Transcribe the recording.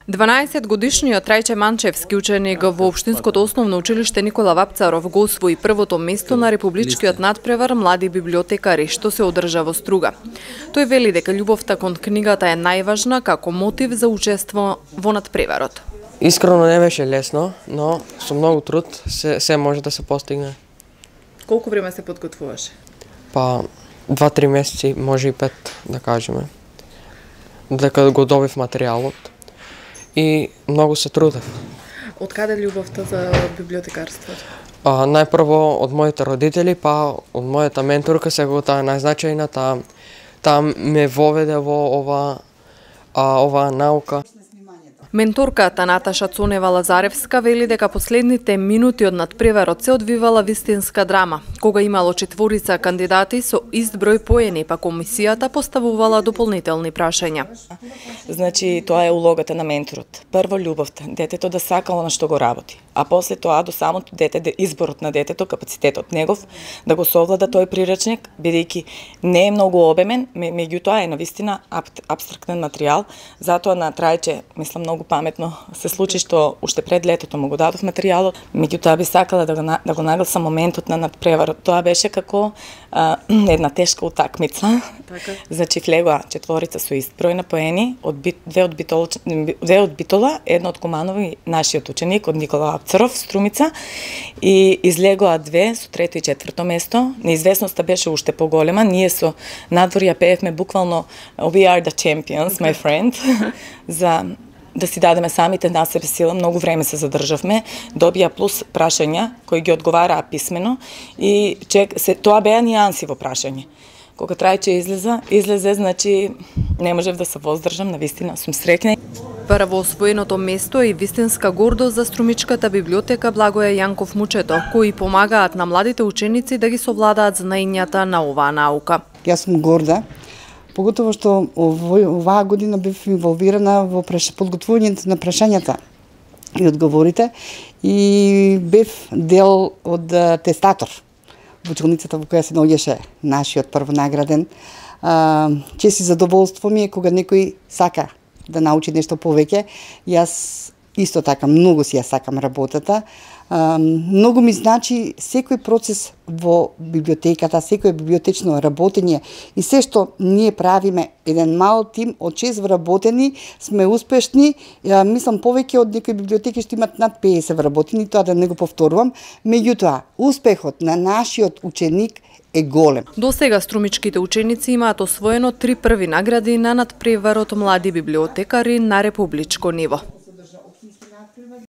12-годишниот Трајче Манчевски, ученик во Општинското основно училиште Никола Вапцаров, го освои првото место на републичкиот надпревар Млади библиотекари, што се одржа во Струга. Тој вели дека љубовта кон книгата е најважна како мотив за учество во надпреварот. Искрено не беше лесно, но со многу труд се може да се постигне. Колку време се подготвуваше? Па 2-3 месеци, може и 5, да кажеме. Дека го добив материјалот. И многу се трудев. Од каде љубовта за библиотекарството? Најпрво од моите родители, па од мојата менторка, сега таа е најзначајна, таа ме воведе во ова наука. Менторката Наташа Цонева Лазаревска вели дека последните минути од надпреварот се одвивала вистинска драма, кога имало 4 кандидати со ист број поени, па комисијата поставувала дополнителни прашања. Значи, тоа е улогата на менторот. Прво љубовта, детето да сакало на што го работи, а после тоа до самото дете, изборот на детето, капацитетот негов, да го совлада тој приречник, бидејќи не е многу обемен, меѓутоа е навистина апстрактен материјал, затоа на Трајче, мислам, многу паметно се случи што уште пред летото му го дадов материјалот, меѓутоа би сакала да го нагласам моментот на надпреварот. Тоа беше како една тешка утакмица. Значи влегоа 4 со ист број на поени, две од Битола, едно од Куманови, нашиот ученик од Никола Вапцаров, Струмица, и излегоа 2 со 3 и 4 место. Неизвестноста беше уште поголема. Ние со надвор ја пеевме буквално We are the champions, my friend, за да си дадеме самите на себе сила. Многу време се задржавме, добија плюс прашања кои ги одговараа писмено и тоа беа нијанси во прашање. Кога Трајче излезе, значи не можев да се воздржам, навистина сум среќна. Прво освоеното место е и вистинска гордост за Струмичката библиотека Благоја Јанков Мучето, кои помагаат на младите ученици да ги совладаат знаењата на оваа наука. Јас сум горда, поготово што оваа година бев инволвирана во подготвувањето на прашањата и одговорите и бев дел од тестатор во училницата во која се наоѓаше нашиот првонаграден. Чест и задоволство ми е кога некој сака да научи нешто повеќе. Јас исто така многу си ја сакам работата. Многу ми значи секој процес во библиотеката, секој библиотечно работење и се што ние правиме, еден мал тим од 6 вработени, сме успешни. Мислам повеќе од некои библиотеки што имат над 50 вработени, тоа да не го повторувам. Меѓутоа, успехот на нашиот ученик е голем. До сега струмичките ученици имаат освоено 3 први награди на надпреварот Млади библиотекари на републичко ниво.